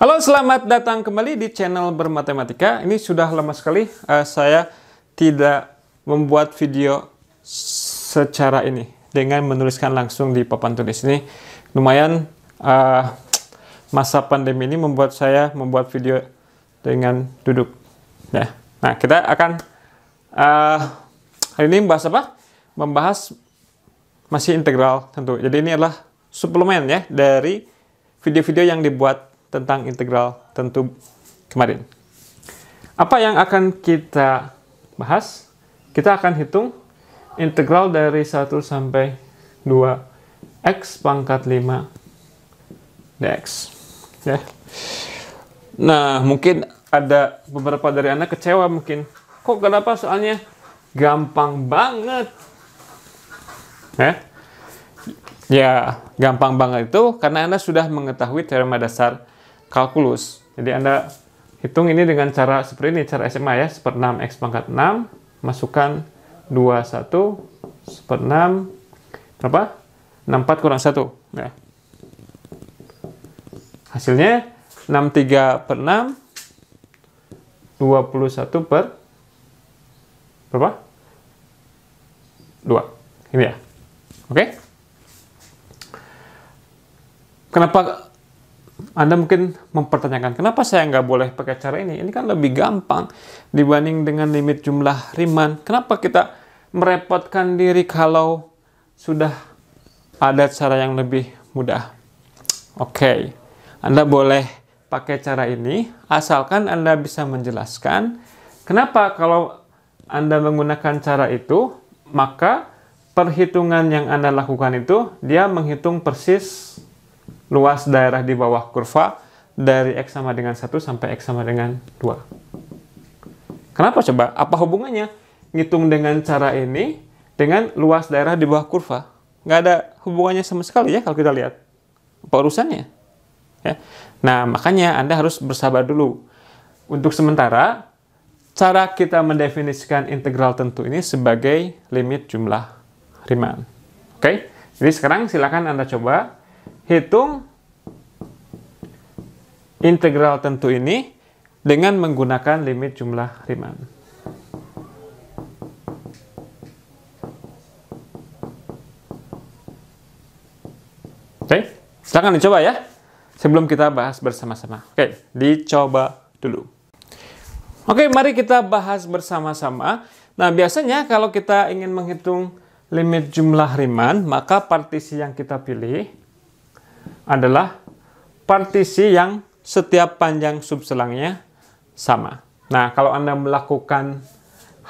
Halo, selamat datang kembali di channel Bermatematika. Ini sudah lama sekali saya tidak membuat video secara ini dengan menuliskan langsung di papan tulis. Ini lumayan masa pandemi ini membuat saya membuat video dengan duduk. Ya. Nah, kita akan hari ini membahas apa? Membahas masih integral tentu. Jadi ini adalah suplemen ya dari video-video yang dibuat tentang integral tentu kemarin. Apa yang akan kita bahas? Kita akan hitung integral dari 1 sampai 2 x pangkat 5 dx. Ya. Nah, mungkin ada beberapa dari Anda kecewa mungkin. Kok kenapa soalnya gampang banget? Ya, gampang banget itu karena Anda sudah mengetahui teorema dasar kalkulus. Jadi Anda hitung ini dengan cara seperti ini, cara SMA ya, 1/6 x pangkat 6, masukkan 21, 1/6, berapa? 64 kurang 1. Ya. Hasilnya 63/6, 21 per berapa? 2. Ini ya. Oke? Kenapa Anda mungkin mempertanyakan, kenapa saya nggak boleh pakai cara ini? Ini kan lebih gampang dibanding dengan limit jumlah Riemann. Kenapa kita merepotkan diri kalau sudah ada cara yang lebih mudah? Oke, Anda boleh pakai cara ini, asalkan Anda bisa menjelaskan kenapa kalau Anda menggunakan cara itu, maka perhitungan yang Anda lakukan itu, dia menghitung persis luas daerah di bawah kurva dari X sama dengan 1 sampai X sama dengan 2. Kenapa coba? Apa hubungannya ngitung dengan cara ini dengan luas daerah di bawah kurva? Nggak ada hubungannya sama sekali ya kalau kita lihat. Apa urusannya? Ya. Nah, makanya Anda harus bersabar dulu. Untuk sementara, cara kita mendefinisikan integral tentu ini sebagai limit jumlah Riemann. Oke? Jadi sekarang silakan Anda coba hitung integral tentu ini dengan menggunakan limit jumlah Riemann. Oke, silakan dicoba ya. Sebelum kita bahas bersama-sama. Oke, dicoba dulu. Oke, mari kita bahas bersama-sama. Nah, biasanya kalau kita ingin menghitung limit jumlah Riemann, maka partisi yang kita pilih adalah partisi yang setiap panjang subselangnya sama. Nah, kalau Anda melakukan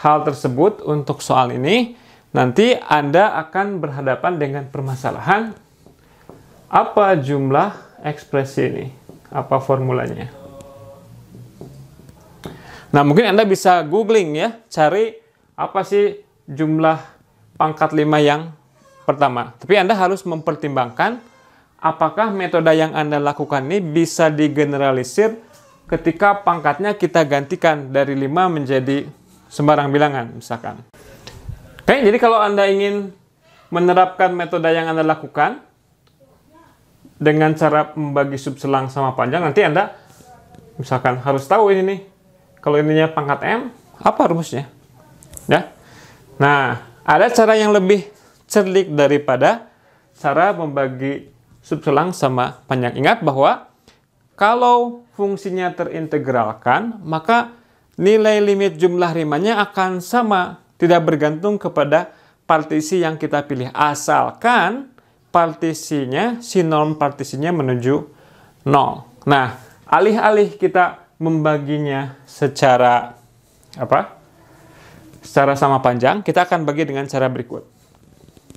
hal tersebut untuk soal ini, nanti Anda akan berhadapan dengan permasalahan apa jumlah ekspresi ini, apa formulanya. Nah, mungkin Anda bisa googling ya, cari apa sih jumlah pangkat 5 yang pertama. Tapi Anda harus mempertimbangkan apakah metode yang Anda lakukan ini bisa digeneralisir ketika pangkatnya kita gantikan dari 5 menjadi sembarang bilangan, misalkan. Oke, jadi kalau Anda ingin menerapkan metode yang Anda lakukan dengan cara membagi subselang sama panjang, nanti Anda misalkan harus tahu ini nih, kalau ininya pangkat M, apa rumusnya? Ya. Nah, ada cara yang lebih cerdik daripada cara membagi subselang sama panjang. Ingat bahwa kalau fungsinya terintegralkan, maka nilai limit jumlah Riemann-nya akan sama, tidak bergantung kepada partisi yang kita pilih. Asalkan partisinya, sinorm partisinya menuju 0. Nah, alih-alih kita membaginya secara apa? Secara sama panjang, kita akan bagi dengan cara berikut.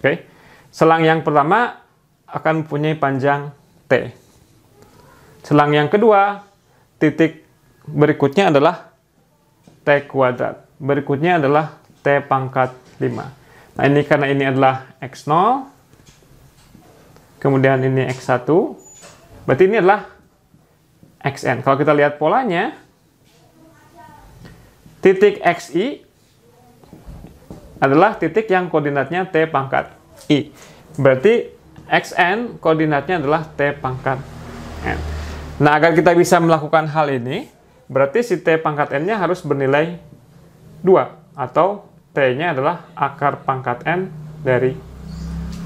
Oke. Selang yang pertama akan mempunyai panjang T. Selang yang kedua, titik berikutnya adalah T kuadrat. Berikutnya adalah T pangkat 5. Nah, ini karena ini adalah X0, kemudian ini X1, berarti ini adalah Xn. Kalau kita lihat polanya, titik Xi adalah titik yang koordinatnya T pangkat I. Berarti Xn koordinatnya adalah T pangkat N. Nah, agar kita bisa melakukan hal ini, berarti si T pangkat N-nya harus bernilai 2, atau T-nya adalah akar pangkat N dari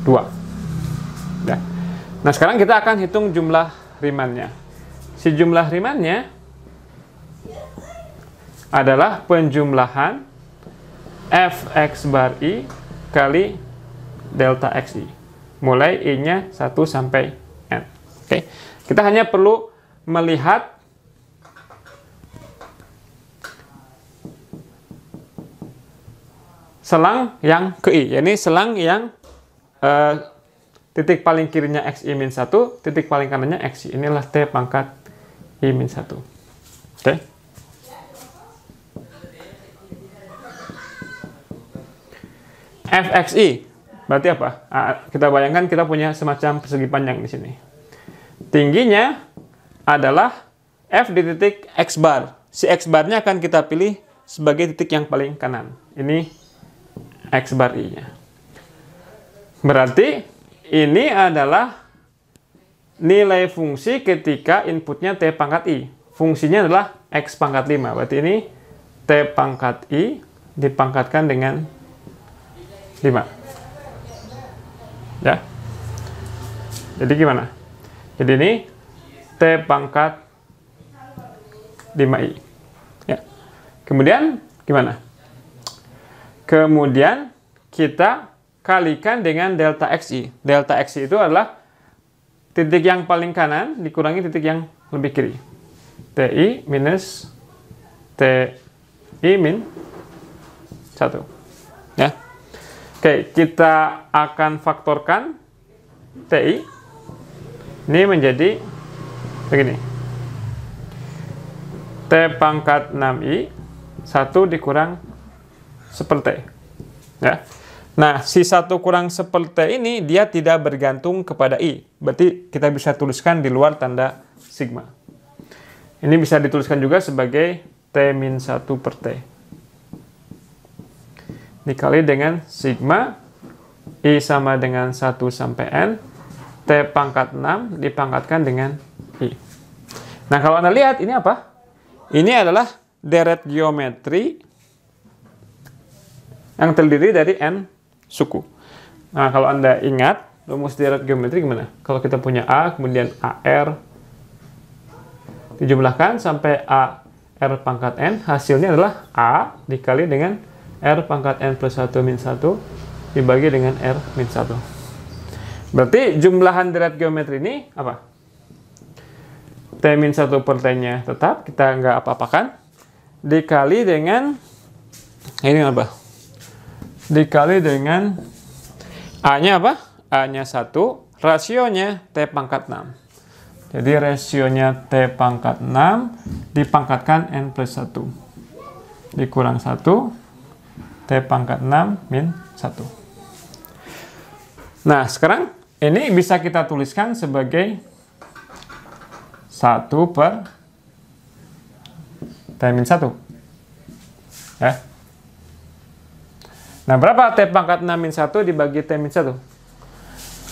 2. Ya. Nah, sekarang kita akan hitung jumlah Riemann-nya. Si jumlah Riemann-nya adalah penjumlahan Fx bar I kali delta Xi. Mulai I-nya 1 sampai N. Oke. Kita hanya perlu melihat selang yang ke I. Ini selang yang titik paling kirinya Xi-1, titik paling kanannya Xi. Inilah T pangkat I-1. Oke. Fxi berarti apa? Kita bayangkan kita punya semacam persegi panjang di sini. Tingginya adalah F di titik X bar. Si X barnya akan kita pilih sebagai titik yang paling kanan. Ini X bar I-nya. Berarti ini adalah nilai fungsi ketika inputnya T pangkat I. Fungsinya adalah X pangkat 5. Berarti ini T pangkat I dipangkatkan dengan 5. Ya. Jadi gimana? Jadi ini T pangkat 5i. Ya. Kemudian gimana? Kemudian kita kalikan dengan delta Xi. Delta Xi itu adalah titik yang paling kanan dikurangi titik yang lebih kiri. Ti minus Ti min 1. Ya. Oke, kita akan faktorkan Ti. Ini menjadi begini. T pangkat 6i 1 dikurang 1/T. Ya. Nah, si 1 kurang 1/T ini dia tidak bergantung kepada I. Berarti kita bisa tuliskan di luar tanda sigma. Ini bisa dituliskan juga sebagai T-1/T. Dikali dengan sigma I sama dengan 1 sampai N. T pangkat 6 dipangkatkan dengan I. Nah, kalau Anda lihat ini apa? Ini adalah deret geometri yang terdiri dari N suku. Nah, kalau Anda ingat, rumus deret geometri gimana? Kalau kita punya A, kemudian AR dijumlahkan sampai AR pangkat N, hasilnya adalah A dikali dengan R pangkat N plus 1 min 1 dibagi dengan R min 1. Berarti jumlahan deret geometri ini apa? T min 1/T-nya tetap, kita nggak apa-apakan. Dikali dengan, ini apa? Dikali dengan A-nya apa? A-nya 1, rasionya T pangkat 6. Jadi rasionya T pangkat 6 dipangkatkan N plus 1. Dikurang 1, T pangkat 6 min 1. Nah, sekarang ini bisa kita tuliskan sebagai 1 per T min 1. Ya. Nah, berapa T pangkat 6 min 1 dibagi T min 1?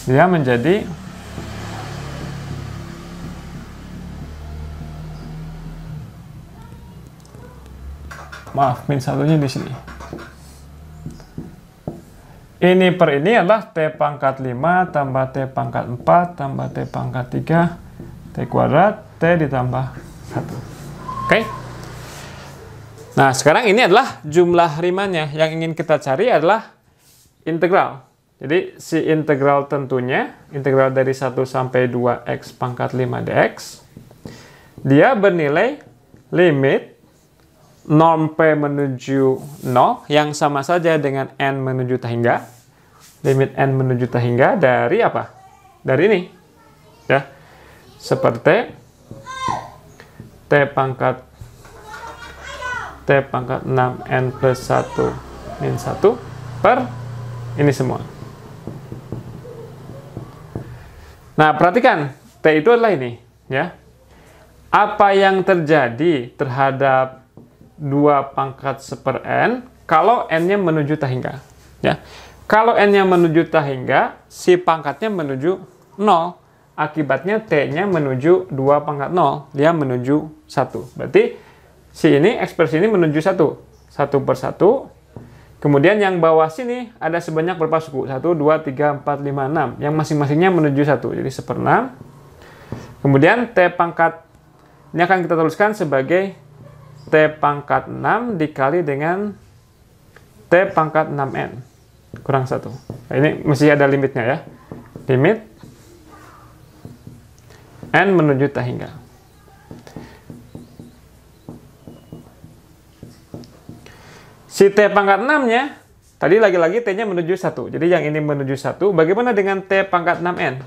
Dia menjadi min 1-nya di sini. Ini per ini adalah T pangkat 5 tambah T pangkat 4 tambah T pangkat 3 T kuadrat T ditambah 1. Oke? Nah, sekarang ini adalah jumlah Riemann-nya. Yang ingin kita cari adalah integral. Jadi, si integral tentunya, integral dari 1 sampai 2x pangkat 5 dx, dia bernilai limit norm P menuju 0 yang sama saja dengan N menuju tahingga. Limit N menuju tahingga dari apa? Dari ini. Ya. Seperti T pangkat 6 N plus 1 min 1 per ini semua. Nah, perhatikan. T itu adalah ini. Ya. Apa yang terjadi terhadap 2 pangkat 1/N kalau N-nya menuju tahingga. Ya. Kalau N-nya menuju tahingga, si pangkatnya menuju 0. akibatnya T-nya menuju 2 pangkat 0. Dia menuju 1. Berarti ekspresi ini menuju 1. 1 per 1. Kemudian yang bawah sini ada sebanyak berapa suku? 1, 2, 3, 4, 5, 6. Yang masing-masingnya menuju 1. Jadi 1/6. Kemudian T pangkat, ini akan kita tuliskan sebagai T pangkat 6 dikali dengan T pangkat 6N kurang 1. Nah, ini mesti ada limitnya ya. Limit N menuju T hingga. Si T pangkat 6-nya, tadi lagi-lagi T-nya menuju 1. Jadi yang ini menuju 1. Bagaimana dengan T pangkat 6N?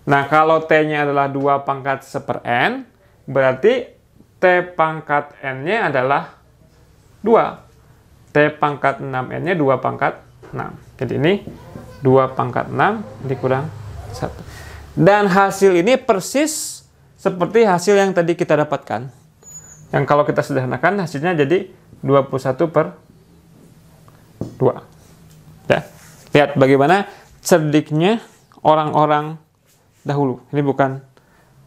Nah, kalau T-nya adalah 2 pangkat 1/N, berarti T pangkat N-nya adalah 2. T pangkat 6N-nya 2 pangkat 6. Jadi ini 2 pangkat 6 dikurang 1. Dan hasil ini persis seperti hasil yang tadi kita dapatkan. Yang kalau kita sederhanakan hasilnya jadi 21/2. Ya. Lihat bagaimana cerdiknya orang-orang dahulu. Ini bukan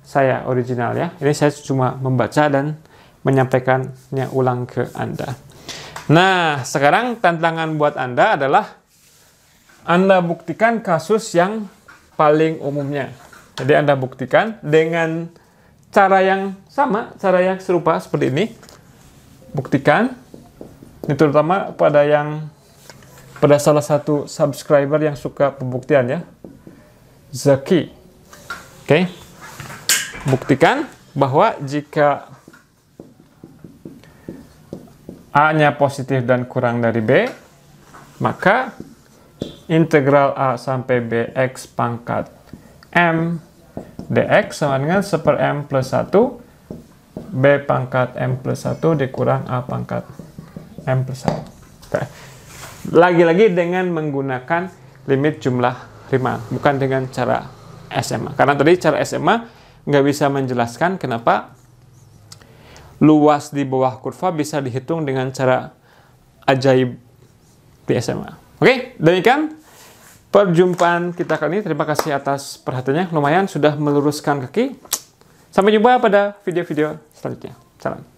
saya original ya. Ini saya cuma membaca dan menyampaikannya ulang ke Anda. Nah, sekarang tantangan buat Anda adalah Anda buktikan kasus yang paling umumnya. Jadi Anda buktikan dengan cara yang sama, cara yang serupa seperti ini. Buktikan. Ini terutama pada salah satu subscriber yang suka pembuktian ya. Zaki. Oke. Buktikan bahwa jika A-nya positif dan kurang dari B, maka integral A sampai B X pangkat M dx sama dengan 1/M plus 1 B pangkat M plus 1 dikurang A pangkat M plus 1. Lagi-lagi dengan menggunakan limit jumlah Riemann, bukan dengan cara SMA. Karena tadi cara SMA nggak bisa menjelaskan kenapa luas di bawah kurva bisa dihitung dengan cara ajaib di SMA. Oke, demikian perjumpaan kita kali ini. Terima kasih atas perhatiannya. Lumayan sudah meluruskan kaki. Sampai jumpa pada video-video selanjutnya. Salam.